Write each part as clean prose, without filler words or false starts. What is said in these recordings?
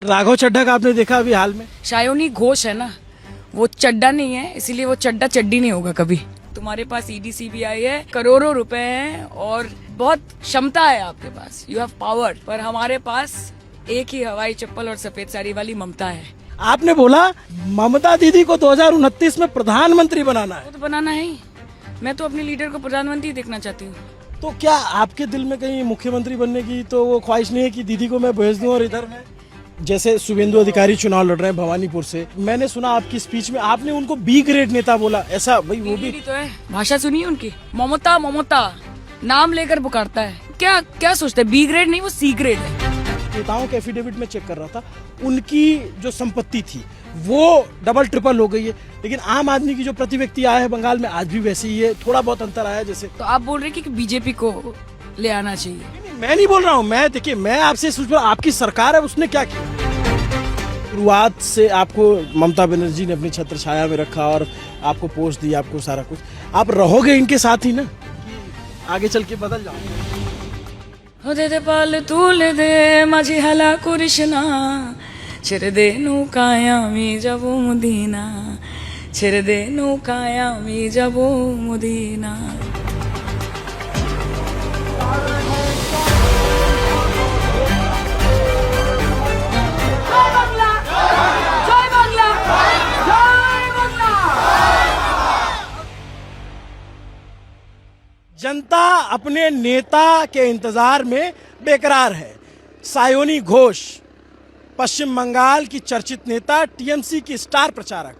राघव चड्ढा का आपने देखा अभी हाल में? सायोनी घोष है ना, वो चड्डा नहीं है, इसीलिए वो चड्डा चड्डी नहीं होगा कभी। तुम्हारे पास ईडी सीबीआई है, करोड़ों रुपए हैं और बहुत क्षमता है आपके पास, यू हैव पावर। पर हमारे पास एक ही हवाई चप्पल और सफेद साड़ी वाली ममता है। आपने बोला ममता दीदी को 2029 में प्रधानमंत्री बनाना है, वो तो बनाना है ही। मैं तो अपने लीडर को प्रधानमंत्री देखना चाहती हूँ। तो क्या आपके दिल में कहीं मुख्यमंत्री बनने की तो वो ख्वाहिश नहीं है कि दीदी को मैं भेज दूं? और इधर में जैसे शुभेंदु अधिकारी चुनाव लड़ रहे हैं भवानीपुर से, मैंने सुना आपकी स्पीच में आपने उनको बी ग्रेड नेता बोला, ऐसा भाई वो भी तो है, भाषा सुनिए उनकी, ममता ममता नाम लेकर पुकारता है। क्या क्या सोचते हैं, बी ग्रेड नहीं वो सी ग्रेड है। नेताओं के एफिडेविट में चेक कर रहा था, उनकी जो संपत्ति थी वो डबल ट्रिपल हो गई है, लेकिन आम आदमी की जो प्रति व्यक्ति आया है बंगाल में आज भी वैसे ही है, थोड़ा बहुत अंतर आया है। जैसे तो आप बोल रहे हैं कि बीजेपी को ले आना चाहिए? मैं नहीं बोल रहा हूँ, मैं देखिए मैं आपसे सोच रहा हूँ आपकी सरकार है उसने क्या किया। शुरुआत से आपको ममता बनर्जी ने अपनी छत्र छाया में रखा और आपको पोस्ट दी, आपको सारा कुछ, आप रहोगे इनके साथ ही ना, आगे चल के बदल जाओ। दे पाल तूल दे माझी हला कृष्णा ছেড়ে দে নৌকায় আমি যাব মদিনা ছেড়ে দে নৌকায় আমি যাব মদিনা। जनता अपने नेता के इंतजार में बेकरार है। सायोनी घोष पश्चिम बंगाल की चर्चित नेता, टीएमसी की स्टार प्रचारक,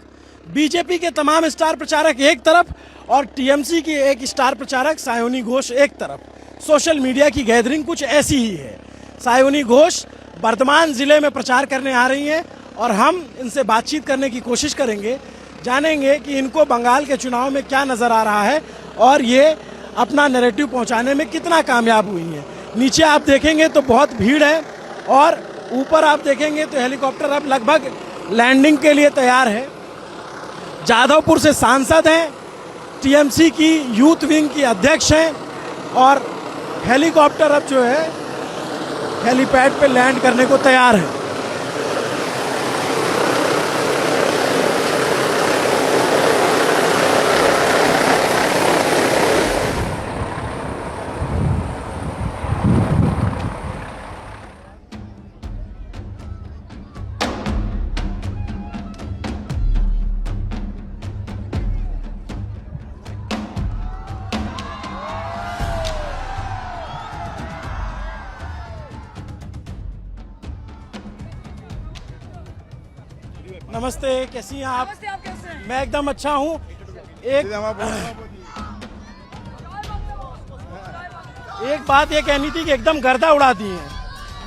बीजेपी के तमाम स्टार प्रचारक एक तरफ और टीएमसी की एक स्टार प्रचारक सायोनी घोष एक तरफ। सोशल मीडिया की गैदरिंग कुछ ऐसी ही है। सायोनी घोष वर्धमान जिले में प्रचार करने आ रही हैं और हम इनसे बातचीत करने की कोशिश करेंगे, जानेंगे कि इनको बंगाल के चुनाव में क्या नजर आ रहा है और ये अपना नैरेटिव पहुंचाने में कितना कामयाब हुई हैं। नीचे आप देखेंगे तो बहुत भीड़ है और ऊपर आप देखेंगे तो हेलीकॉप्टर अब लगभग लैंडिंग के लिए तैयार है। जादवपुर से सांसद हैं, टीएमसी की यूथ विंग की अध्यक्ष हैं और हेलीकॉप्टर अब जो है हेलीपैड पे लैंड करने को तैयार है। नमस्ते, कैसी हैं आप? नमस्ते, आप कैसे हैं? मैं एकदम अच्छा हूँ। एक बात ये कहनी थी कि एकदम गर्दा उड़ा दी है।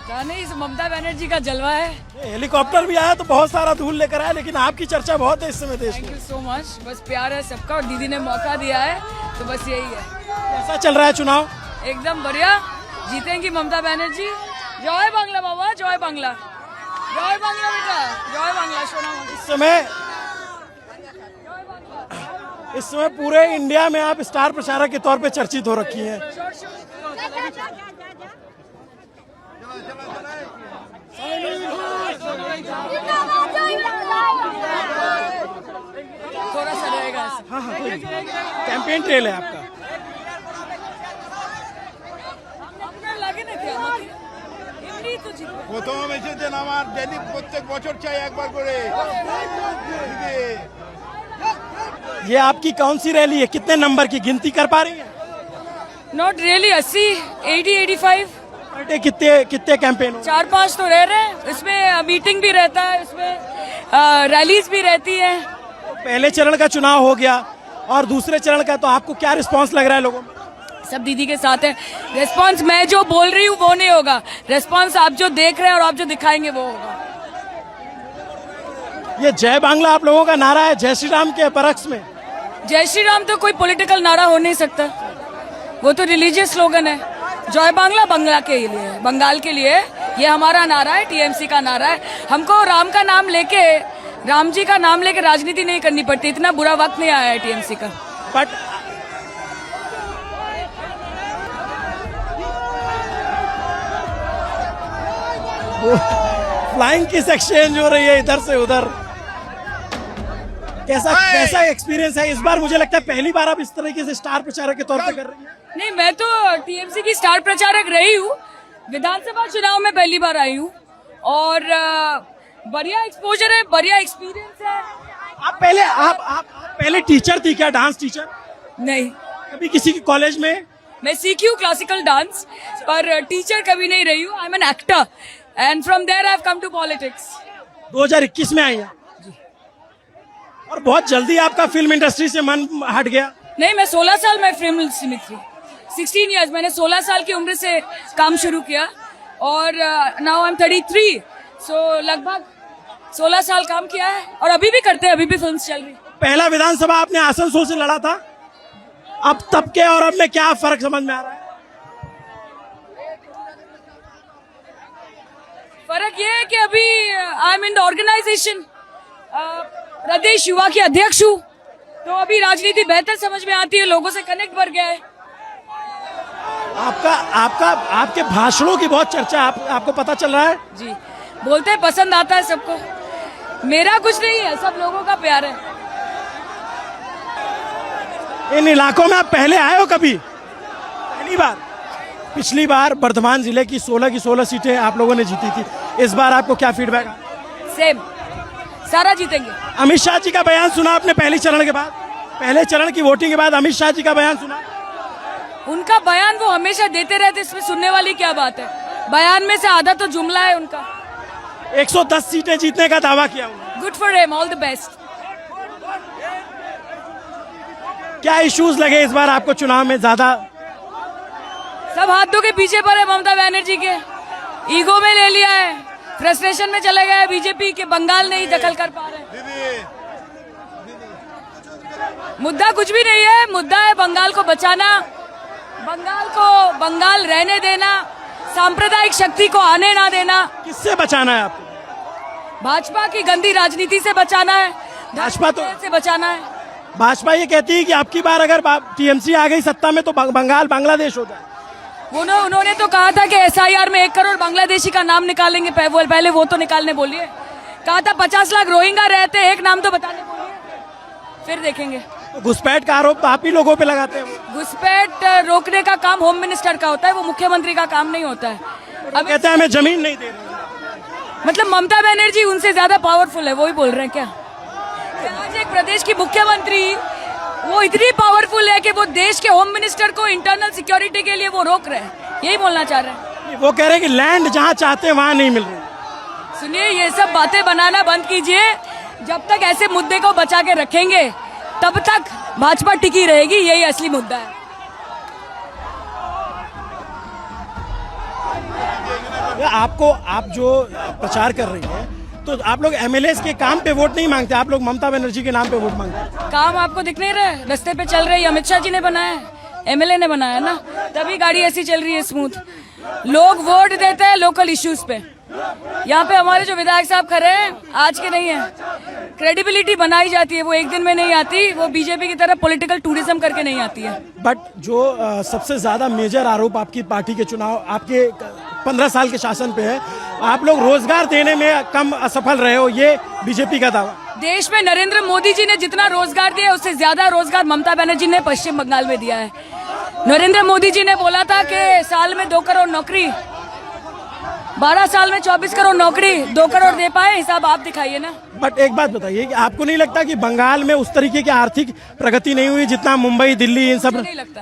क्या नहीं, इस ममता बनर्जी का जलवा है। हेलीकॉप्टर भी आया तो बहुत सारा धूल लेकर आया, लेकिन आपकी चर्चा बहुत है इस समय देश थैंक में। यू सो मच, बस प्यार है सबका और दीदी ने मौका दिया है तो बस यही है। कैसा चल रहा है चुनाव? एकदम बढ़िया, जीतेंगी ममता बनर्जी। जय बांग्ला बाबा, जय बांग्ला, जय बांग्ला बेटा, जय बांग्ला सोना। इस समय पूरे इंडिया में आप स्टार प्रचारक के तौर पे चर्चित हो रखी हैं। थोड़ा सा रहेगा। हाँ हाँ, कैंपेन ट्रेल है आपका। লাগে না কি আমাকে এমনি তো জিতবে। প্রথম এসেছেন আমার ডেলি প্রত্যেক বছর চাই একবার করে। ये आपकी कौन सी रैली है, कितने नंबर की गिनती कर पा रही हैं? नॉट रियली 80, 80, 85 पर डे कितने कितने कैंपेन हो? 4-5 तो रह रहे हैं। इसमें मीटिंग भी रहता है, इसमें रैलीज भी रहती है। पहले चरण का चुनाव हो गया और दूसरे चरण का, तो आपको क्या रिस्पांस लग रहा है लोगों में? सब दीदी के साथ है। रिस्पांस मैं जो बोल रही हूँ वो नहीं होगा, रिस्पांस आप जो देख रहे हैं और आप जो दिखाएंगे वो होगा। ये जय बांग्ला आप लोगों का नारा है जय श्री राम के बरक्स में। जय श्री राम तो कोई पॉलिटिकल नारा हो नहीं सकता, वो तो रिलीजियस स्लोगन है। जय बांग्ला बंगला के लिए, बंगाल के लिए, ये हमारा नारा है, टीएमसी का नारा है। हमको राम का नाम लेके, राम जी का नाम लेके राजनीति नहीं करनी पड़ती, इतना बुरा वक्त नहीं आया है टीएमसी का। बट फ्लाइंग किस एक्सचेंज हो रही है इधर से उधर। कैसा एक्सपीरियंस है इस बार? मुझे लगता है पहली बार आप इस तरीके से स्टार प्रचारक के तौर पे कर रही हैं। नहीं, मैं तो टीएमसी की स्टार प्रचारक रही हूँ। विधानसभा चुनाव में पहली बार आई हूँ और बढ़िया एक्सपोजर है, बढ़िया एक्सपीरियंस है। आप पहले टीचर थी क्या, डांस टीचर? नहीं, कभी किसी के कॉलेज में? मैं सीखी हूँ क्लासिकल डांस, पर टीचर कभी नहीं रही हूँ। I am an actor and from there I have come to politics. 2021 में आई हैं और बहुत जल्दी आपका फिल्म इंडस्ट्री से मन हट गया। नहीं, मैं 16 साल में फिल्म इंडस्ट्री में थी। 16 इयर्स मैंने 16 साल की उम्र से काम शुरू किया और नाउ आई एम 33, सो लगभग 16 साल काम किया है और अभी भी करते हैं, अभी भी फिल्म्स चल रही। पहला विधानसभा आपने आसनसोल से लड़ा था, अब तब के और अब में क्या फर्क समझ में आ रहा है? फर्क ये है कि अभी I am in the organization, प्रदेश युवा की अध्यक्ष हूँ, तो अभी राजनीति बेहतर समझ में आती है, लोगों से कनेक्ट बढ़ गया है। आपके भाषणों की बहुत चर्चा आपको पता चल रहा है? जी, बोलते हैं पसंद आता है सबको। मेरा कुछ नहीं है, सब लोगों का प्यार है। इन इलाकों में आप पहले आए हो कभी? पहली बार? पिछली बार बर्धमान जिले की 16 की 16 सीटें आप लोगों ने जीती थी, इस बार आपको क्या फीडबैक? सेम, सारा जीतेंगे। अमित शाह जी का बयान सुना आपने पहले चरण के बाद? पहले चरण की वोटिंग के बाद अमित शाह जी का बयान सुना? उनका बयान वो हमेशा देते रहते, इसमें सुनने वाली क्या बात है? बयान में से आधा तो जुमला है उनका। 110 सीटें जीतने का दावा किया उन्होंने। Good for him, all the best. क्या इश्यूज लगे इस बार आपको चुनाव में ज्यादा? सब हाथों के पीछे पड़े ममता बनर्जी के, ईगो में ले लिया है, फ्रस्ट्रेशन में चले गए बीजेपी के, बंगाल नहीं दखल कर पा रहे। मुद्दा कुछ भी नहीं है, मुद्दा है बंगाल को बचाना, बंगाल रहने देना, सांप्रदायिक शक्ति को आने ना देना। किससे बचाना है आपको? भाजपा की गंदी राजनीति से बचाना है, भाजपा तो से बचाना है। भाजपा ये कहती है कि आपकी बार अगर टीएमसी आ गई सत्ता में तो बंगाल बांग्लादेश हो जाए। उन्होंने तो कहा था कि एसआईआर में 1 करोड़ बांग्लादेशी का नाम निकालेंगे, पहले वो तो निकालने बोलिए। कहा था 50 लाख रोहिंगा रहते, एक नाम तो बताने बोलिए, फिर देखेंगे। तो घुसपैठ का आरोप तो आप ही लोगों पे लगाते हैं। घुसपैठ रोकने का काम होम मिनिस्टर का होता है, वो मुख्यमंत्री का काम नहीं होता है। अब कहते हैं हमें जमीन नहीं दे रहे। मतलब ममता बनर्जी उनसे ज्यादा पावरफुल है, वो ही बोल रहे हैं क्या? आज एक प्रदेश की मुख्यमंत्री वो इतनी पावरफुल है कि वो देश के होम मिनिस्टर को इंटरनल सिक्योरिटी के लिए वो रोक रहे हैं, यही बोलना चाह रहे हैं। वो कह रहे हैं कि लैंड जहां चाहते हैं वहां नहीं मिल रही। सुनिए, ये सब बातें बनाना बंद कीजिए। जब तक ऐसे मुद्दे को बचा के रखेंगे तब तक भाजपा टिकी रहेगी, यही असली मुद्दा है। आप जो प्रचार कर रही है तो आप लोग एमएलए के काम पे वोट नहीं मांगते, आप लोग ममता बनर्जी के नाम पे वोट मांगते हैं। काम आपको दिख नहीं रहा है? रास्ते पे चल रही है, अमित शाह जी ने बनाया है, एमएलए ने बनाया ना, तभी गाड़ी ऐसी चल रही है स्मूथ। लोग वोट देते हैं लोकल इश्यूज पे। यहाँ पे हमारे जो विधायक साहब खड़े हैं आज के नहीं है, क्रेडिबिलिटी बनाई जाती है, वो एक दिन में नहीं आती, वो बीजेपी की तरह पॉलिटिकल टूरिज्म करके नहीं आती है। बट जो सबसे ज्यादा मेजर आरोप आपकी पार्टी के चुनाव आपके 15 साल के शासन पे है, आप लोग रोजगार देने में कम असफल रहे हो, ये बीजेपी का दावा। देश में नरेंद्र मोदी जी ने जितना रोजगार दिया उससे ज्यादा रोजगार ममता बनर्जी ने पश्चिम बंगाल में दिया है। नरेंद्र मोदी जी ने बोला था कि साल में 2 करोड़ नौकरी, 12 साल में 24 करोड़ नौकरी, 2 करोड़ दे पाए, हिसाब आप दिखाइए ना। बट एक बात बताइए कि आपको नहीं लगता कि बंगाल में उस तरीके की आर्थिक प्रगति नहीं हुई जितना मुंबई, दिल्ली, इन सब? नहीं लगता,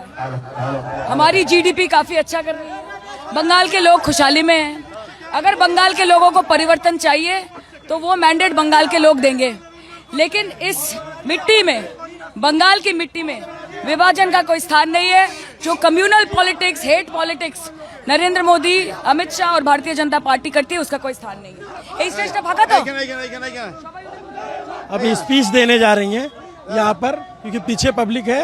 हमारी जीडीपी काफी अच्छा कर रही है, बंगाल के लोग खुशहाली में हैं। अगर बंगाल के लोगों को परिवर्तन चाहिए तो वो मैंडेट बंगाल के लोग देंगे, लेकिन इस मिट्टी में, बंगाल की मिट्टी में विभाजन का कोई स्थान नहीं है। जो communal politics, hate politics Narendra Modi, Amit Shah और भारतीय जनता पार्टी करती है, उसका कोई स्थान नहीं है। अभी स्पीच देने जा रही हैं यहाँ पर, क्योंकि पीछे पब्लिक है।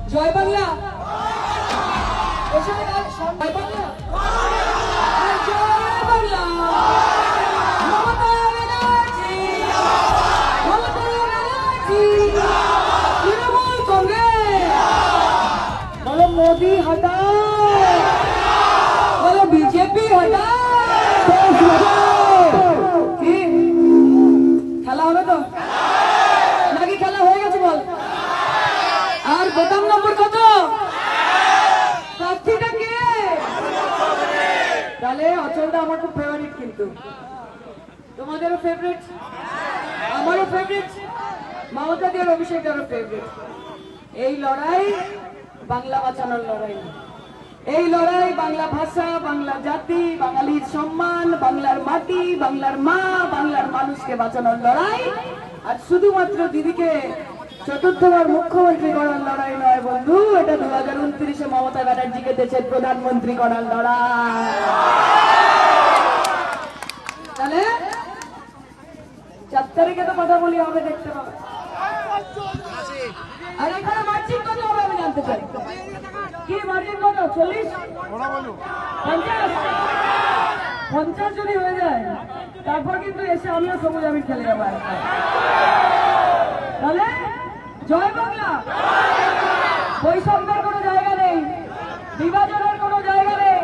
জয় বাংলা, জয় বাংলা, মমতা ব্যানার্জি, মমতা ব্যানার্জি। কি খেলা হবে তো নাকি খেলা হয়ে গেছে বল? আর বোতাম নম্বর কত? প্রার্থীটা কে? তাহলে অচলদা আমার খুব ফেভারিট, কিন্তু তোমাদেরও ফেভারিট, আমারও ফেভারিট, মমতা দি আর অভিষেক দারও ফেভারিট। এই লড়াই বাংলা বাঁচানোর লড়াই, এই লড়াই বাংলা ভাষা, বাংলা জাতি, বাঙালির সম্মান, বাংলার মাটি, বাংলার মা, বাংলার মানুষকে বাঁচানোর লড়াই। আর শুধুমাত্র দিদিকে চতুর্থবার মুখ্যমন্ত্রী করার লড়াই নয় বন্ধু, এটা 2029-এ মমতা ব্যানার্জিকে দেশের প্রধানমন্ত্রী করার লড়াই। তাহলে 4 তারিখে তো কথা বলি হবে, দেখতে পাবে। আর এখানে মার্জিন কত হবে আমি জানতে চাই। কি মার্জিন কত? 40? 50 যদি হয়ে যায় তারপর কিন্তু এসে আমিও সবুজ আমি খেলে যাবো। তাহলে জয় বাংলা, বৈষম্যের কোনো জায়গা নেই, বিভাজনের কোনো জায়গা নেই।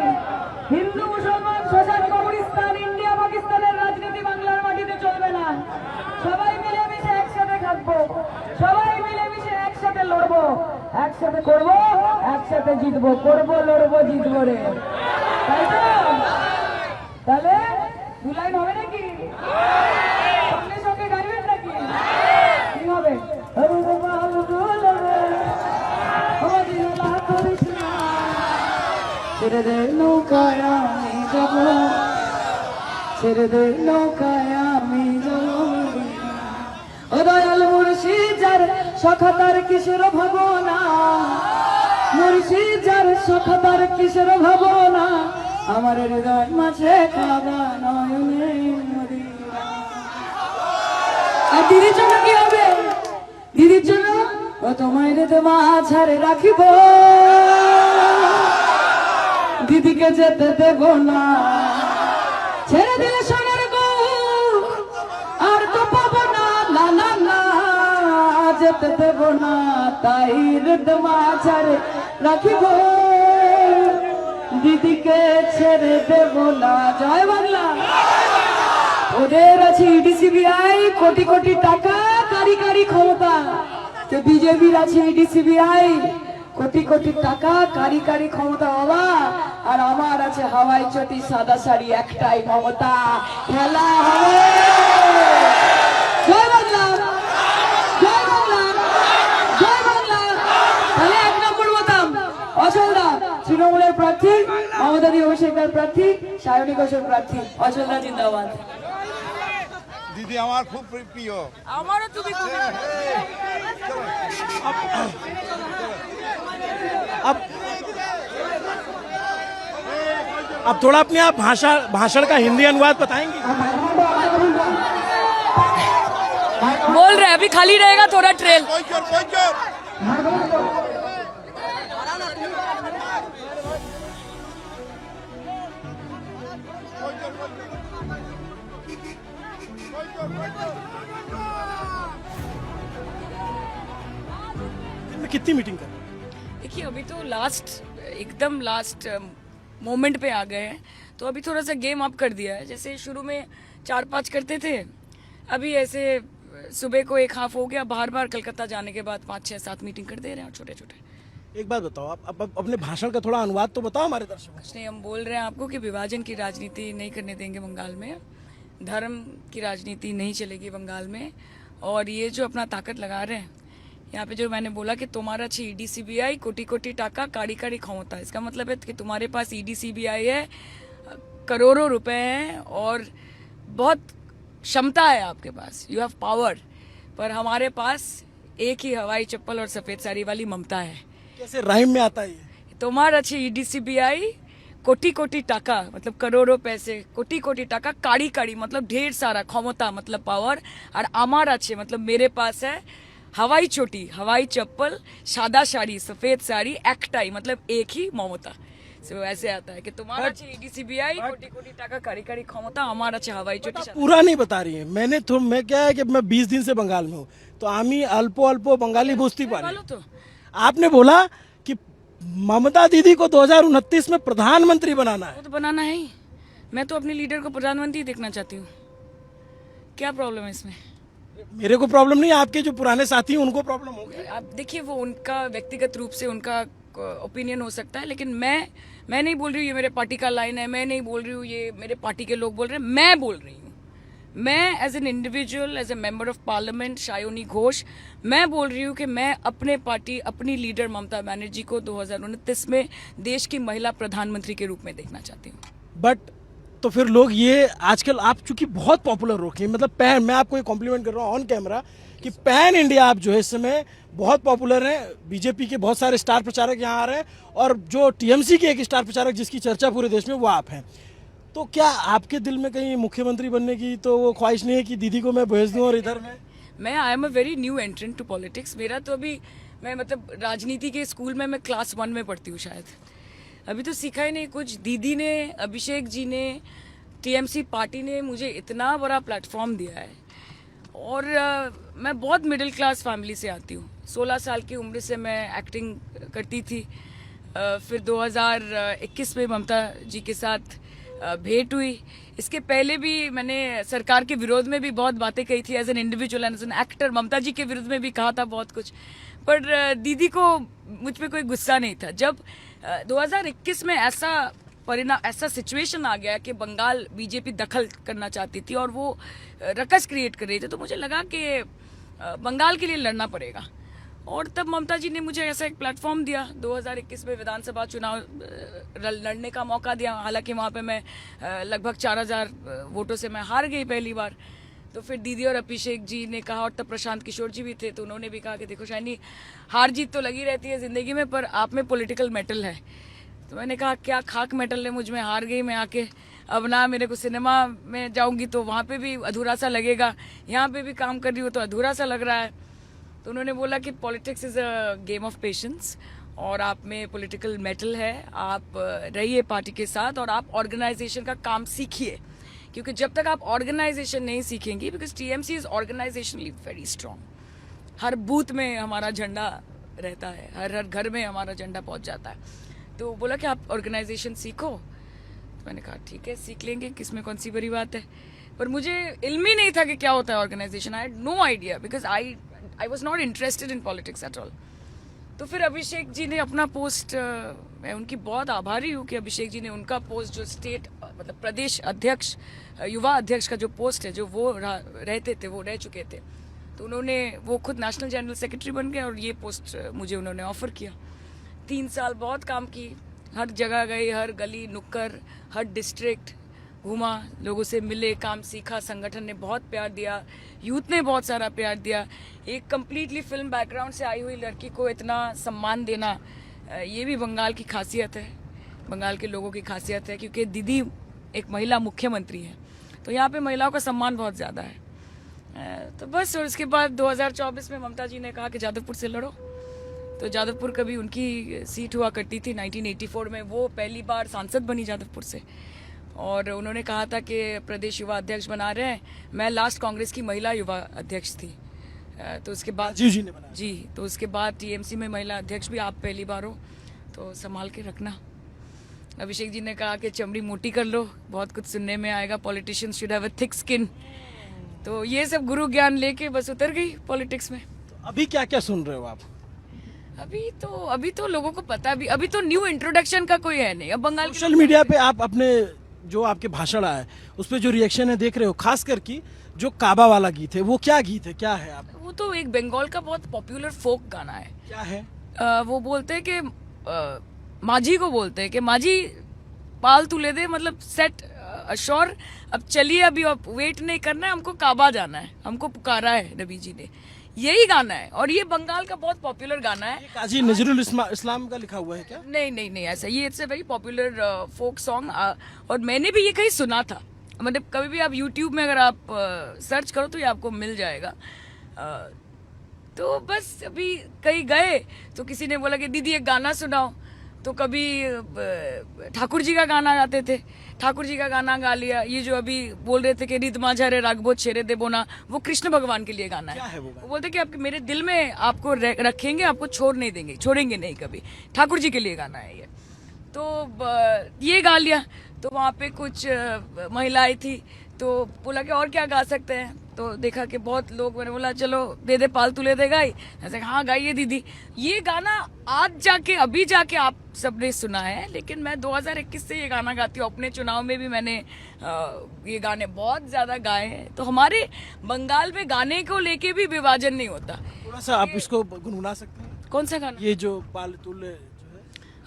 হিন্দু মুসলমান শ্মশান কবরস্থান ইন্ডিয়া পাকিস্তানের রাজনীতি বাংলার মাটিতে চলবে না। সবাই মিলেমিশে একসাথে থাকবো, সবাই মিলেমিশে একসাথে লড়বো, একসাথে করবো, একসাথে জিতবো, করবো লড়বো জিতবো রে, তাই তো? তাহলে 2 লাইন হবে নাকি? সঙ্গে সঙ্গে গাইবেন নাকি? কি হবে? ছেড়ে দে নৌকায় আমি যাব, ছেড়ে দে নৌকায় আমি যাব। ও দয়াল মুর্শিদ যার সখা তার কিসের ভাবনা, মুর্শিদ যার সখা তার কিসের ভাবনা, আমার হৃদয় মাঝে কাবা নয়নে মদিনা। আর দিদির জন্য কি হবে? দিদির জন্য ও তোমায় রে মাঝারে রাখিব, দিদিকে যেতে দেব না। ছেড়ে দিলে সোনার বউ আর তো পাবো না, না না না যেতে দেব না, তাই হৃদয় মাঝারে রাখিব, দিদিকে ছেড়ে দেব না। জয় বাংলা। ওদের আছে ইডিসিবিআই, কোটি কোটি টাকা, কারিগরি ক্ষমতা। তো বিজেপির আছে ইডিসিবিআই, কোটি কোটি টাকা, কারিগরি ক্ষমতা বাবা। আর আমার আছে হাওয়াই চটি সাদা শাড়ি, একটাই মমতা। খেলা হবে। জয় বাংলা, জয় বাংলা, জয় বাংলা। তাহলে 1 নম্বর বোতাম অচলদা তৃণমূলের প্রার্থী, মমতা দি অভিষেকের প্রার্থী, সায়নী ঘোষের প্রার্থী। অচলদা জিন্দাবাদ। দিদি আমার খুব প্রিয়। আমারও তুমি খুব। अब थोड़ा अपने आप भाषण का हिंदी अनुवाद बताएंगे? बोल रहे अभी खाली रहेगा थोड़ा ट्रेल। कोई चोर, कोई चोर। दिन में कितनी मीटिंग कर? देखिए अभी तो एकदम लास्ट मोमेंट पे आ गए हैं, तो अभी थोड़ा सा गेम अप कर दिया है। जैसे शुरू में 4-5 करते थे, अभी ऐसे सुबह को एक हाफ हो गया, बार बार कलकत्ता जाने के बाद 5-6-7 मीटिंग कर दे रहे हैं छोटे छोटे। एक बात बताओ, आप अपने भाषण का थोड़ा अनुवाद तो बताओ हमारे दर्शकों को। कुछ नहीं, हम बोल रहे हैं आपको कि विभाजन की राजनीति नहीं करने देंगे बंगाल में, धर्म की राजनीति नहीं चलेगी बंगाल में। और ये जो अपना ताकत लगा रहे हैं यहाँ पे, जो मैंने बोला कि तुम्हारा अच्छी ईडीसीबीआई, कोटी कोटी टाका, काड़ी काड़ी क्षमता, इसका मतलब है कि तुम्हारे पास ईडीसीबीआई है, करोड़ों रुपए हैं और बहुत क्षमता है आपके पास, यू हैव पावर। पर हमारे पास एक ही हवाई चप्पल और सफेद साड़ी वाली ममता है। कैसे राइम में आता है ये? তোমার আছে ईडीसीबीआई, कोटी कोटी टाका मतलब करोड़ों पैसे, कोटी कोटी टाका, काड़ी काड़ी मतलब ढेर सारा क्षमता मतलब पावर। और আমার আছে मतलब मेरे पास है हवाई चोटी, हवाई चप्पल, सादा साड़ी, सफेद साड़ी, एकटाई मतलब एक ही ममता। सो ऐसे आता है कि तुम्हारा আছে ईडीसीबीआई, कोटी कोटी टाका, काड़ी काड़ी क्षमता, আমার আছে हवाई चोटी। पूरा नहीं बता रही है। मैं क्या है कि मैं 20 दिन से बंगाल में हूँ, तो आमी अल्पो अल्पो बंगाली बुझती पारी। बोलो तो आपने बोला कि ममता दीदी को 2029 में प्रधानमंत्री बनाना है। वो तो बनाना है ही, मैं तो अपने लीडर को प्रधानमंत्री देखना चाहती हूँ, क्या प्रॉब्लम है इसमें? मेरे को प्रॉब्लम नहीं, आपके जो पुराने साथी हैं उनको प्रॉब्लम हो गई। आप देखिए, वो उनका व्यक्तिगत रूप से उनका ओपिनियन हो सकता है, लेकिन मैं नहीं बोल रही हूँ ये मेरे पार्टी का लाइन है, मैं नहीं बोल रही हूँ ये मेरे पार्टी के लोग बोल रहे हैं, मैं बोल रही हूँ। मैं as an individual, as a member of parliament Sayoni Ghosh, मैं बोल रही हूँ कि मैं अपने पार्टी, अपनी लीडर ममता बनर्जी को 2029 में देश की महिला प्रधानमंत्री के रूप में देखना चाहती हूँ। बट तो फिर लोग ये आजकल आप चूंकि बहुत पॉपुलर हो गए, मतलब पैन, मैं आपको एक कॉम्प्लीमेंट कर रहा हूँ ऑन कैमरा कि पैन इंडिया आप जो है इस समय बहुत पॉपुलर हैं। बीजेपी के बहुत सारे स्टार प्रचारक यहाँ आ रहे हैं और जो टीएमसी के एक स्टार प्रचारक जिसकी चर्चा पूरे देश में वो आप हैं। तो क्या आपके दिल में कहीं मुख्यमंत्री बनने की तो वो ख्वाहिश नहीं है कि दीदी को मैं भेज दूँ और इधर मैं I am a very new entrant to politics. मेरा तो अभी, मैं मतलब राजनीति के स्कूल में मैं क्लास 1 में पढ़ती हूँ शायद, अभी तो सीखा ही नहीं कुछ। दीदी ने, अभिषेक जी ने, टीएमसी पार्टी ने मुझे इतना बड़ा प्लेटफॉर्म दिया है और मैं बहुत मिडिल क्लास फैमिली से आती हूँ। 16 साल की उम्र से मैं एक्टिंग करती थी, फिर 2021 में ममता जी के साथ भेंट हुई। इसके पहले भी मैंने सरकार के विरोध में भी बहुत बातें कही थी, as an individual and as an actor. Mamata ji के विरोध में भी कहा था बहुत कुछ, पर दीदी को मुझ पे कोई गुस्सा नहीं था। जब 2021 में ऐसा सिचुएशन आ गया कि बंगाल बीजेपी दखल करना चाहती थी और वो रकस क्रिएट कर रही थी, तो मुझे लगा कि बंगाल के लिए लड़ना पड़ेगा। और तब ममता जी ने मुझे ऐसा एक प्लेटफॉर्म दिया, 2021 में विधानसभा चुनाव लड़ने का मौका दिया। हालांकि वहाँ पे मैं लगभग 4000 वोटों से मैं हार गई पहली बार। तो फिर दीदी और अभिषेक जी ने कहा, और तब प्रशांत किशोर जी भी थे, तो उन्होंने भी कहा कि देखो शाइनी, हार जीत तो लगी रहती है जिंदगी में, पर आप में पॉलिटिकल मेटल है। तो मैंने कहा क्या खाक मेटल है मुझ में, हार गई मैं आके, अब ना मेरे को सिनेमा में जाऊंगी तो वहाँ पे भी अधूरा सा लगेगा, यहाँ पे भी काम कर रही हूँ तो अधूरा सा लग रहा है। तो उन्होंने बोला कि politics is a game of patience और आप में पॉलिटिकल मेटल है, आप रहिए पार्टी के साथ और आप ऑर्गेनाइजेशन का काम सीखिए, क्योंकि जब तक आप ऑर्गेनाइजेशन नहीं सीखेंगी, because TMC is organizationally very strong. हर बूथ में हमारा झंडा रहता है, हर घर में हमारा झंडा पहुंच जाता है। तो बोला कि आप ऑर्गेनाइजेशन सीखो। तो मैंने कहा ठीक है, सीख लेंगे, किसमें कौन सी बड़ी बात है। पर मुझे इल्म ही नहीं था कि क्या होता है organisation. I had no idea because I was not interested in politics at all. तो फिर अभिषेक जी ने अपना पोस्ट, मैं उनकी बहुत आभारी हूँ कि अभिषेक जी ने उनका पोस्ट, जो स्टेट मतलब प्रदेश अध्यक्ष, युवा अध्यक्ष का जो पोस्ट है, जो वो रहते थे, वो रह चुके थे, तो उन्होंने, वो खुद नेशनल जनरल सेक्रेटरी बन गए और ये पोस्ट मुझे उन्होंने ऑफर किया। 3 साल बहुत काम की, हर जगह गई, हर गली नुक्कड़, हर डिस्ट्रिक्ट घूमा, लोगों से मिले, काम सीखा, संगठन ने बहुत प्यार दिया, यूथ ने बहुत सारा प्यार दिया। एक कम्प्लीटली फिल्म बैकग्राउंड से आई हुई लड़की को इतना सम्मान देना, ये भी बंगाल की खासियत है, बंगाल के लोगों की खासियत है, क्योंकि दीदी एक महिला मुख्यमंत्री है, तो यहाँ पे महिलाओं का सम्मान बहुत ज़्यादा है। तो बस, और उसके बाद 2024 में ममता जी ने कहा कि जादवपुर से लड़ो। तो जादवपुर कभी उनकी सीट हुआ करती थी, 1984 में वो पहली बार सांसद बनी जादवपुर से, और उन्होंने कहा था कि प्रदेश युवा अध्यक्ष बना रहे हैं। मैं लास्ट कांग्रेस की महिला युवा अध्यक्ष थी, तो उसके बाद जी ने बनाया। जी, तो उसके बाद टीएमसी में महिला अध्यक्ष भी आप पहली बार हो, तो संभाल के रखना। अभिषेक जी ने कहा कि चमड़ी मोटी कर लो, बहुत कुछ सुनने में आएगा, politicians should have a thick skin. तो ये सब गुरु ज्ञान लेके बस उतर गई पॉलिटिक्स में। तो अभी क्या क्या सुन रहे हो आप? अभी तो लोगों को पता भी, अभी तो न्यू इंट्रोडक्शन का कोई है नहीं। अब बंगाल सोशल मीडिया पे आप अपने जो आपके भाषण आए उस पर जो रिएक्शन है देख रहे हो, खास करके जो काबा वाला गीत है, वो क्या गीत है, क्या है? आप वो तो एक बंगाल का बहुत पॉपुलर फोक गाना है। क्या है? वो बोलते हैं कि माझी को बोलते हैं कि माझी पाल तू ले दे, मतलब सेट अश्योर, अब चलिए, अभी अब वेट नहीं करना है, हमको काबा जाना है, हमको पुकारा है नबी जी ने, यही गाना है। और ये बंगाल का बहुत पॉपुलर गाना है। काजी नजरुल इस्लाम का लिखा हुआ है क्या? नहीं ऐसा, ये it's a very popular folk song, और मैंने भी ये कहीं सुना था, मतलब कभी भी आप यूट्यूब में अगर आप सर्च करो तो ये आपको मिल जाएगा। तो बस अभी कहीं गए तो किसी ने बोला कि दीदी एक गाना सुनाओ, तो कभी ठाकुर जी का गाना गाते थे, ठाकुर जी का गाना गा लिया। ये जो अभी बोल रहे थे कि रिद माझा रे रागबो छेरे दे बोना, वो कृष्ण भगवान के लिए गाना है। वो बोलते कि आपके मेरे दिल में आपको रखेंगे, आपको छोड़ नहीं देंगे, छोड़ेंगे नहीं कभी, ठाकुर जी के लिए गाना है ये। तो ये गा लिया। तो वहाँ पे कुछ महिलाएं थी, तो बोला कि और क्या गा सकते हैं, तो देखा कि बहुत लोग, मैंने बोला चलो दे दे पालतू ले दे गाई, ऐसे हाँ गाइए दीदी। ये गाना आज जाके अभी जाके आप सबने सुना है, लेकिन मैं 2021 से ये गाना गाती हूँ। अपने चुनाव में भी मैंने ये गाने बहुत ज्यादा गाए हैं। तो हमारे बंगाल में गाने को लेके भी विभाजन नहीं होता। थोड़ा सा आप इसको गुनगुना सकते हैं? कौन सा गाना? ये जो पालतू जो है,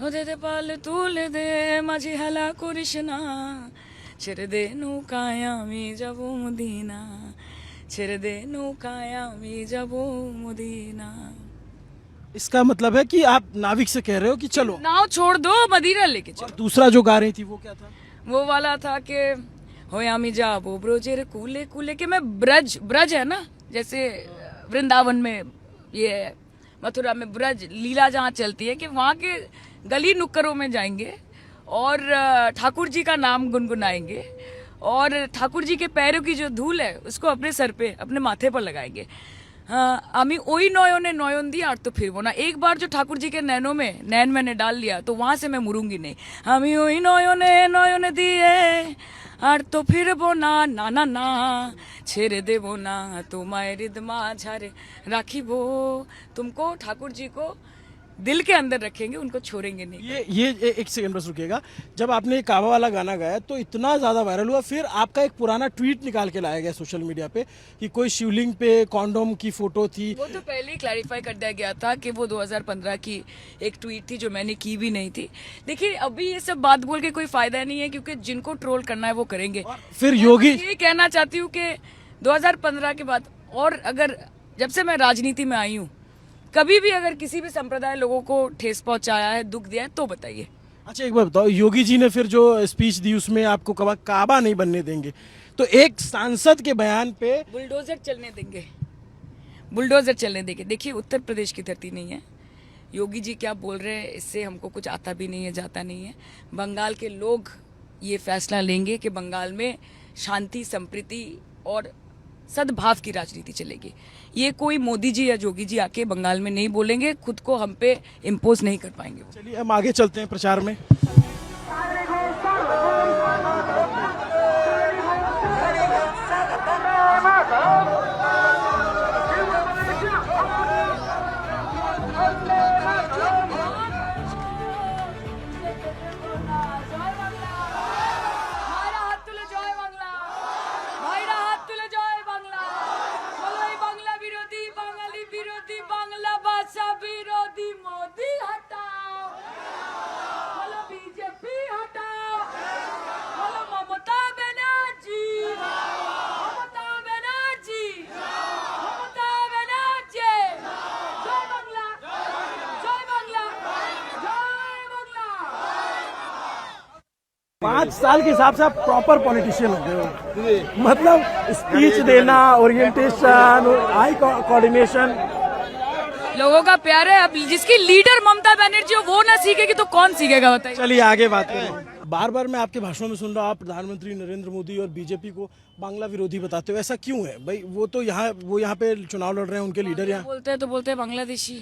हो दे दे पालतू ले दे माझी हाला कृष्णा, ছেড়ে দে নৌকায় আমি যাব মদিনা, ছেড়ে দে নৌকায় আমি যাব মদিনা। इसका मतलब है कि आप नाविक से कह रहे हो कि चलो। नाव छोड़ दो, मदीना लेके और चलो। दूसरा जो गा रही थी वो क्या था? वो वाला था कि हो আমি যাবো ব্রজের कूले कूले, कि मैं ब्रज, ब्रज है ना, जैसे वृंदावन में, ये मथुरा में ब्रज लीला जहाँ चलती है, कि वहाँ के गली नुक्करों में जाएंगे और ठाकुर जी का नाम गुनगुनाएंगे और ठाकुर जी के पैरों की जो धूल है उसको अपने सर पे, अपने माथे पर लगाएंगे। हाँ, आमी ओई नयने नयन दिया और तो फिर वो ना, एक बार जो ठाकुर जी के नैनों में नैन मैंने डाल लिया तो वहां से मैं मुड़ूंगी नहीं। आमी ओई नयने नयन दिए और तो फिर वो ना ना ना ना, छेड़े देवो ना तुम्हारे रिदमा झारे राखीबो, तुमको ठाकुर जी को दिल के अंदर रखेंगे, उनको छोड़ेंगे नहीं। ये एक सेकंड बस रुकिएगा। जब आपने ये काबा वाला गाना गाया तो इतना ज्यादा वायरल हुआ, फिर आपका एक पुराना ट्वीट निकाल के लाया गया सोशल मीडिया पे कि कोई शिवलिंग पे कॉन्डोम की फोटो थी। वो तो पहले ही क्लैरिफाई कर दिया गया था कि वो 2015 की एक ट्वीट थी जो मैंने की भी नहीं थी। देखिए अभी ये सब बात बोल के कोई फायदा नहीं है, क्योंकि जिनको ट्रोल करना है वो करेंगे। फिर योगी, ये कहना चाहती हूँ कि 2015 के बाद, और अगर जब से मैं राजनीति में आई हूँ, कभी भी अगर किसी भी संप्रदाय लोगों को ठेस पहुंचाया है, दुख दिया है, तो बताइए। अच्छा एक बार बताओ, योगी जी ने फिर जो स्पीच दी उसमें आपको कहा काबा नहीं बनने देंगे, तो एक सांसद के बयान पे बुलडोजर चलने देंगे, बुलडोजर चलने देंगे। देखिए उत्तर प्रदेश की धरती नहीं है, योगी जी क्या बोल रहे हैं इससे हमको कुछ आता भी नहीं है, जाता नहीं है। बंगाल के लोग ये फैसला लेंगे कि बंगाल में शांति, संप्रीति और सद्भाव की राजनीति चलेगी। ये कोई मोदी जी या जोगी जी आके बंगाल में नहीं बोलेंगे, खुद को हम पे इम्पोज नहीं कर पाएंगे। चलिए हम आगे चलते हैं प्रचार में। विरोधी मोदी हटाओ, बोलो बीजेपी हटाओ, बोलो ममता बनर्जी, ममता बनर्जी, ममता बनर्जी, जय बांग्ला, जय बांग्ला, जय बांग्ला। 5 साल के हिसाब से आप प्रॉपर पॉलिटिशियन हो गए हो, मतलब स्पीच देना, ओरिएंटेशन, आई कोऑर्डिनेशन, लोगों का प्यार है। अब जिसकी लीडर ममता बनर्जी हो वो ना सीखेगी तो कौन सीखेगा बताइए। चलिए आगे बात करें। बार बार मैं आपके भाषणों में सुन रहा हूँ आप प्रधानमंत्री नरेंद्र मोदी और बीजेपी को बांग्ला विरोधी बताते हो, ऐसा क्यों है भाई? वो तो यहाँ पे चुनाव लड़ रहे हैं, उनके लीडर यहाँ बोलते हैं तो बोलते हैं बांग्लादेशी,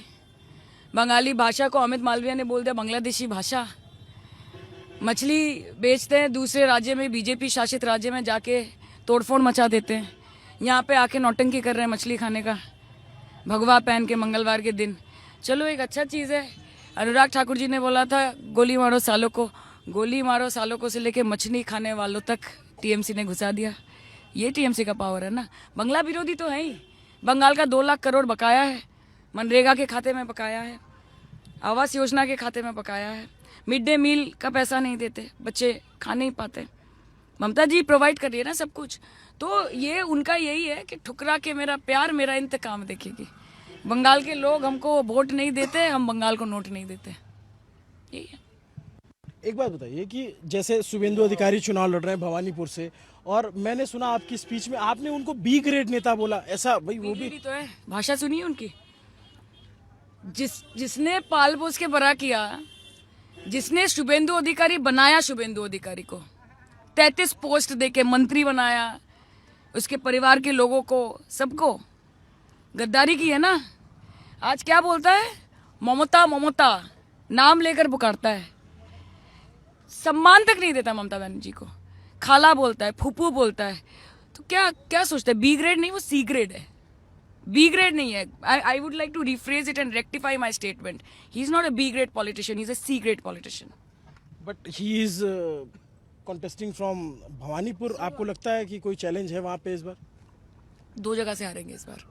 बंगाली भाषा को अमित मालवीय ने बोल दिया बांग्लादेशी भाषा। मछली बेचते हैं दूसरे राज्य में, बीजेपी शासित राज्य में जाके तोड़फोड़ मचा देते हैं, यहाँ पे आके नौटंकी कर रहे हैं मछली खाने का, भगवा पहन के मंगलवार के दिन। चलो एक अच्छा चीज़ है। अनुराग ठाकुर जी ने बोला था गोली मारो सालों को, गोली मारो सालों को से लेके मछली खाने वालों तक टीएमसी ने घुसा दिया। ये टीएमसी का पावर है ना। बंगला विरोधी तो है ही। बंगाल का 2 लाख करोड़ बकाया है, मनरेगा के खाते में बकाया है, आवास योजना के खाते में बकाया है, मिड डे मील का पैसा नहीं देते, बच्चे खा नहीं पाते। ममता जी प्रोवाइड कर रही है ना सब कुछ। तो ये उनका यही है कि ठुकरा के मेरा प्यार, मेरा इंतकाम देखेगी। बंगाल के लोग हमको वोट नहीं देते, हम बंगाल को नोट नहीं देते, यही है। एक बात बताइए कि जैसे शुभेंदु अधिकारी चुनाव लड़ रहे हैं भवानीपुर से, और मैंने सुना आपकी स्पीच में आपने उनको बी ग्रेड नेता बोला, ऐसा भाई वो भी तो है। भाषा सुनिए उनकी। जिसने पाल पोस के बड़ा किया, जिसने शुभेंदु अधिकारी बनाया, शुभेंदु अधिकारी को 33 पोस्ट देके मंत्री बनाया, उसके परिवार के लोगों को सबको गद्दारी की है ना। आज क्या बोलता है? ममता ममता नाम लेकर पुकारता है। सम्मान तक नहीं देता ममता बनर्जी को, खाला बोलता है, फूफू बोलता है। तो क्या क्या सोचता है? बी ग्रेड नहीं, वो सी ग्रेड है, बी ग्रेड नहीं है। I would like to rephrase it and rectify my statement. He is not a B grade politician, he is a C grade politician. But he is contesting from Bhawanipur. आपको लगता है कि कोई challenge है वहाँ पे इस बार? 2 जगह से हारेंगे इस बार,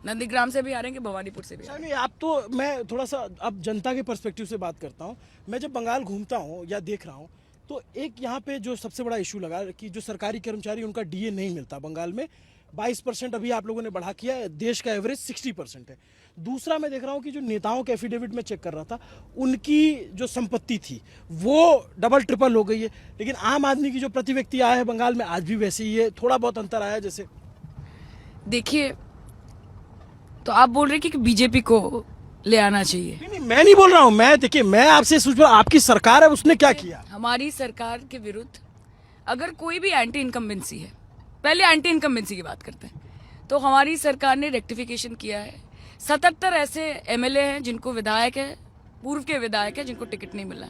नंदीग्राम से भी हारेंगे, भवानीपुर से भी हारेंगे। नहीं, आप तो, मैं थोड़ा सा अब जनता के पर्सपेक्टिव से बात करता हूँ। मैं जब बंगाल घूमता हूँ या देख रहा हूँ, तो एक यहाँ पे जो सबसे बड़ा इशू लगा कि जो सरकारी कर्मचारी, उनका डीए नहीं मिलता बंगाल में। 22% अभी आप लोगों ने बढ़ा किया है, देश का एवरेज 60% है। दूसरा मैं देख रहा हूँ कि जो नेताओं के एफिडेविट में चेक कर रहा था, उनकी जो संपत्ति थी वो डबल ट्रिपल हो गई है, लेकिन आम आदमी की जो प्रति व्यक्ति आय है बंगाल में आज भी वैसे ही है, थोड़ा बहुत अंतर आया है। जैसे देखिए, तो आप बोल रहे हैं कि बीजेपी को ले आना चाहिए। नहीं, मैं नहीं बोल रहा हूँ। मैं, देखिए, मैं आपसे सोच रहा हूँ आपकी सरकार है, उसने क्या किया? हमारी सरकार के विरुद्ध अगर कोई भी एंटी इनकम्बेंसी है, पहले एंटी इनकम्बेंसी की बात करते हैं, तो हमारी सरकार ने रेक्टिफिकेशन किया है। 77 ऐसे एमएलए हैं जिनको विधायक है, पूर्व के विधायक है, जिनको टिकट नहीं मिला।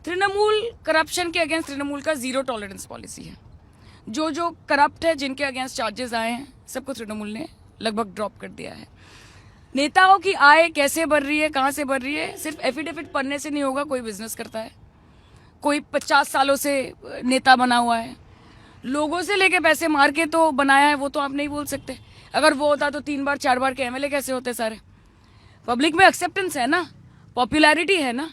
तृणमूल करप्शन के अगेंस्ट तृणमूल का 0 टॉलरेंस पॉलिसी है। जो करप्ट है, जिनके अगेंस्ट चार्जेस आए हैं, सबको तृणमूल ने लगभग ड्रॉप कर दिया है। नेताओं की आय कैसे बढ़ रही है, कहाँ से बढ़ रही है? सिर्फ एफिडेविट पढ़ने से नहीं होगा। कोई बिजनेस करता है, कोई 50 सालों से नेता बना हुआ है, लोगों से लेके पैसे मार के तो बनाया है, वो तो आप नहीं बोल सकते। अगर वो होता तो 3 बार 4 बार के एमएलए कैसे होते सारे? पब्लिक में एक्सेप्टेंस है ना, पॉपुलैरिटी है ना।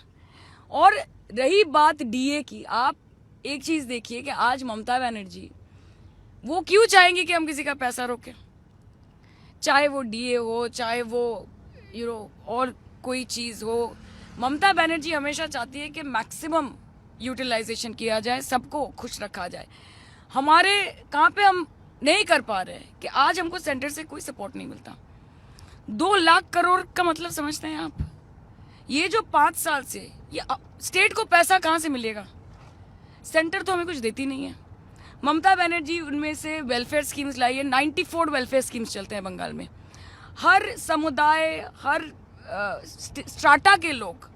और रही बात डीए की, आप एक चीज देखिए कि आज ममता बनर्जी वो क्यों चाहेंगी कि हम किसी का पैसा रोकें, चाहे वो डीए हो, चाहे वो और कोई चीज हो। ममता बनर्जी हमेशा चाहती है कि मैक्सिमम यूटिलाइजेशन किया जाए, सबको खुश रखा जाए। हमारे कहाँ पे हम नहीं कर पा रहे हैं कि आज हमको सेंटर से कोई सपोर्ट नहीं मिलता। 2 लाख करोड़ का मतलब समझते हैं आप? ये जो 5 साल से ये स्टेट को पैसा कहाँ से मिलेगा? सेंटर तो हमें कुछ देती नहीं है। ममता बनर्जी उनमें से वेलफेयर स्कीम्स लाई है। 94 वेलफेयर स्कीम्स चलते हैं बंगाल में। हर समुदाय, हर स्ट्राटा के लोग,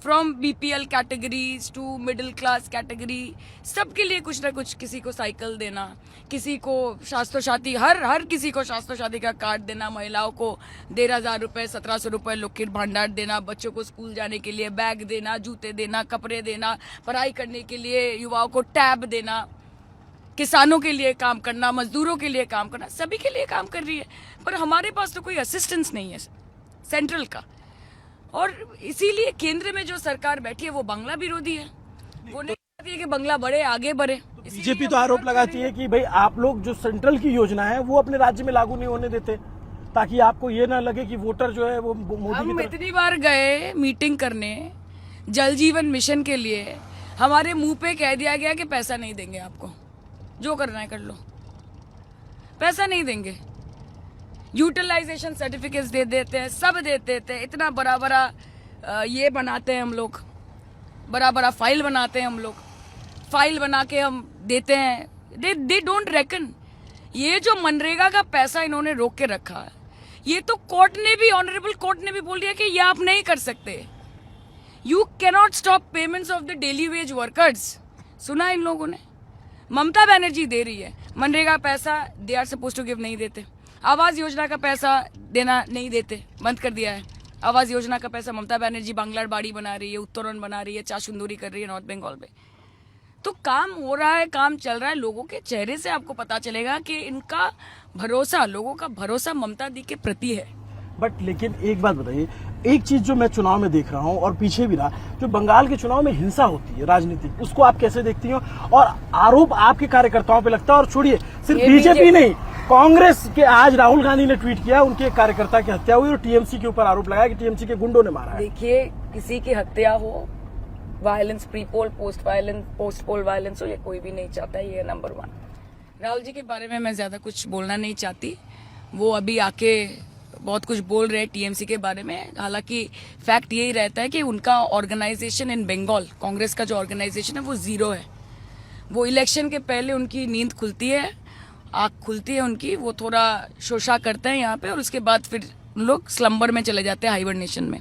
from BPL categories to middle class category, सबके लिए कुछ ना कुछ, किसी को साइकिल देना, किसी को स्वास्थ्य साथी, हर किसी को स्वास्थ्य साथी का कार्ड देना, महिलाओं को 13,000 रुपये, 1,700 रुपये लुकिर भंडार देना, बच्चों को स्कूल जाने के लिए बैग देना, जूते देना, कपड़े देना, पढ़ाई करने के लिए युवाओं को टैब देना, किसानों के लिए काम करना, मजदूरों के लिए काम करना, सभी के लिए काम कर रही है। पर हमारे पास तो कोई असिस्टेंस नहीं है सेंट्रल का। और इसीलिए केंद्र में जो सरकार बैठी है वो बांग्ला विरोधी है। वो नहीं चाहती है कि बांग्ला बढ़े, आगे बढ़े। बीजेपी तो आरोप लगाती है कि भाई आप लोग जो सेंट्रल की योजना है वो अपने राज्य में लागू नहीं होने देते, ताकि आपको ये ना लगे कि वोटर जो है वो मोदी हम की तरफ। इतनी बार गए मीटिंग करने जल जीवन मिशन के लिए, हमारे मुंह पे कह दिया गया कि पैसा नहीं देंगे आपको, जो करना है कर लो, पैसा नहीं देंगे। यूटिलाइजेशन सर्टिफिकेट्स दे देते हैं, सब दे देते हैं। इतना बड़ा बड़ा ये बनाते हैं हम लोग, बड़ा बड़ा फाइल बनाते हैं हम लोग, फाइल बना के हम देते हैं। They don't reckon. ये जो मनरेगा का पैसा इन्होंने रोक के रखा है, ये तो कोर्ट ने भी, ऑनरेबल कोर्ट ने भी बोल दिया कि ये आप नहीं कर सकते। You cannot stop payments of the daily veg workers. सुना इन लोगों ने? ममता बनर्जी दे रही है मनरेगा पैसा, they are suppose to give, नहीं देते। आवास योजना का पैसा देना नहीं देते, बंद कर दिया है। आवास योजना का पैसा ममता बनर्जी बांग्लार बाड़ी बना रही है, उत्तरायण बना रही है, चाशुंदूरी कर रही है नॉर्थ बंगाल में। तो काम हो रहा है, काम चल रहा है। लोगों के चेहरे से आपको पता चलेगा कि इनका भरोसा, लोगों का भरोसा ममता दी के प्रति है। बट लेकिन एक बात बताइए, एक चीज जो मैं चुनाव में देख रहा हूँ और पीछे भी रहा, जो बंगाल के चुनाव में हिंसा होती है राजनीतिक, उसको आप कैसे देखती हो? और आरोप आपके कार्यकर्ताओं पे लगता है, और छोड़िए सिर्फ बीजेपी नहीं, कांग्रेस के, आज राहुल गांधी ने ट्वीट किया, उनके एक कार्यकर्ता की हत्या हुई और टीएमसी के ऊपर आरोप लगाया कि टीएमसी के गुंडों ने मारा है। देखिए, किसी की हत्या हो, वायलेंस, प्री पोल, पोस्ट पोल वायलेंस हो, ये कोई भी नहीं चाहता। ये नंबर 1। राहुल जी के बारे में मैं ज्यादा कुछ बोलना नहीं चाहती। वो अभी आके बहुत कुछ बोल रहे हैं टीएमसी के बारे में। हालांकि फैक्ट यही रहता है कि उनका ऑर्गेनाइजेशन इन बंगाल, कांग्रेस का जो ऑर्गेनाइजेशन है वो 0 है। वो इलेक्शन के पहले उनकी नींद खुलती है, आँख खुलती है उनकी, वो थोड़ा शोषा करते हैं यहाँ पे, और उसके बाद फिर लोग स्लम्बर में चले जाते हैं, हाइबरनेशन में।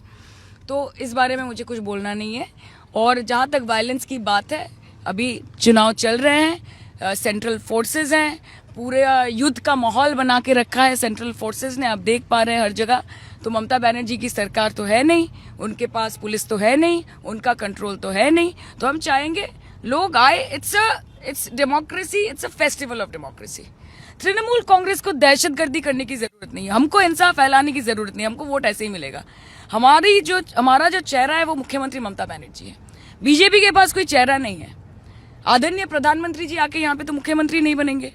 तो इस बारे में मुझे कुछ बोलना नहीं है। और जहाँ तक वायलेंस की बात है, अभी चुनाव चल रहे हैं, सेंट्रल फोर्सेस हैं, पूरे युद्ध का माहौल बना के रखा है सेंट्रल फोर्सेस ने, आप देख पा रहे हैं हर जगह। तो ममता बनर्जी की सरकार तो है नहीं, उनके पास पुलिस तो है नहीं, उनका कंट्रोल तो है नहीं। तो हम चाहेंगे लोग आए, it's democracy, it's a festival of democracy. Trinamool Congress को दहशतगर्दी करने की जरूरत नहीं है, हमको इंसाफ फैलाने की जरूरत नहीं है, हमको वोट ऐसे ही मिलेगा। हमारा जो चेहरा है वो मुख्यमंत्री ममता बनर्जी है, बीजेपी के पास कोई चेहरा नहीं है। आदरणीय प्रधानमंत्री जी आके यहाँ पे तो मुख्यमंत्री नहीं बनेंगे,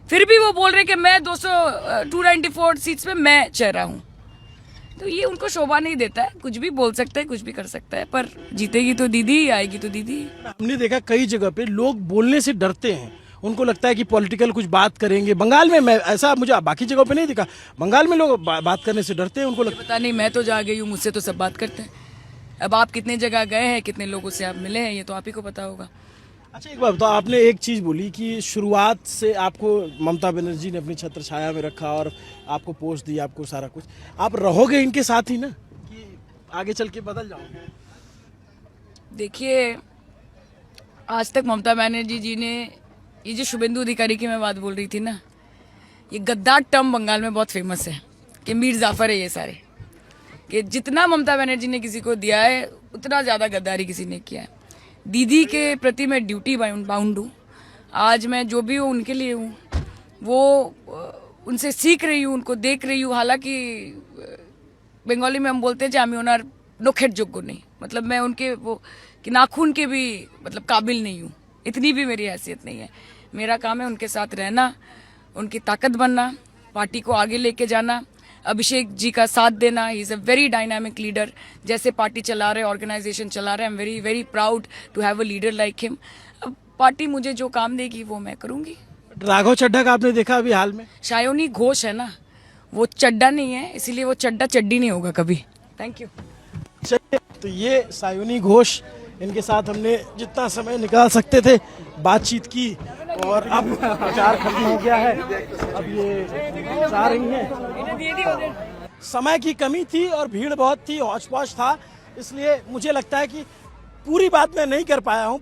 फिर भी वो बोल रहे कि मैं 294 सीट्स पे मैं चेहरा हूँ। तो ये उनको शोभा नहीं देता है, कुछ भी बोल सकते हैं, कुछ भी कर सकता है, पर जीतेगी तो दीदी, आएगी तो दीदी। हमने देखा कई जगह पे लोग बोलने से डरते हैं, उनको लगता है कि पॉलिटिकल कुछ बात करेंगे। बंगाल में मैं ऐसा मुझे बाकी जगहों पे नहीं दिखा, बंगाल में लोग बात करने से डरते हैं, उनको लगता पता नहीं, मैं तो जा गई हूँ, मुझसे तो सब बात करते हैं। अब आप कितने जगह गए हैं, कितने लोगों से आप मिले हैं, ये तो आप ही को पता होगा। अच्छा एक बात बताओ, आपने एक चीज़ बोली कि शुरुआत से आपको ममता बनर्जी ने अपनी छत्र छाया में रखा और आपको पोस्ट दी, आपको सारा कुछ, आप रहोगे इनके साथ ही ना कि आगे चल के बदल जाओगे? देखिए, आज तक ममता बनर्जी जी ने, ये जो शुभेंदु अधिकारी की मैं बात बोल रही थी ना, ये गद्दार टर्म बंगाल में बहुत फेमस है कि मीर जाफर है ये सारे, कि जितना ममता बनर्जी ने किसी को दिया है उतना ज़्यादा गद्दारी किसी ने किया है। दीदी के प्रति मैं ड्यूटी बाउंड हूँ, आज मैं जो भी हूँ उनके लिए हूँ, वो उनसे सीख रही हूँ, उनको देख रही हूँ। हालांकि बंगाली में हम बोलते हैं कि आमी ओनार नोखेट जोग्य नहीं, मतलब मैं उनके वो कि नाखून के भी मतलब काबिल नहीं हूँ, इतनी भी मेरी हैसियत नहीं है। मेरा काम है उनके साथ रहना, उनकी ताकत बनना, पार्टी को आगे लेके जाना, अभिषेक जी का साथ देना। He is a very dynamic leader, जैसे पार्टी चला रहे, ऑर्गेनाइजेशन चला रहे, I am very very proud to have a leader like him. अब पार्टी मुझे जो काम देगी वो मैं करूँगी। राघव चड्ढा का आपने देखा अभी हाल में? सायोनी घोष है ना, वो चड्डा नहीं है, इसीलिए वो चड्डा चड्डी नहीं होगा कभी। Thank you. चलिए, तो ये सायोनी घोष, इनके साथ हमने जितना समय निकाल सकते थे बातचीत की, और अब प्रचार खत्म हो गया है, अब ये जा रही हैं। समय की कमी थी और भीड़ बहुत थी, हौच-पौच था, इसलिए मुझे लगता है कि पूरी बात मैं नहीं कर पाया हूँ।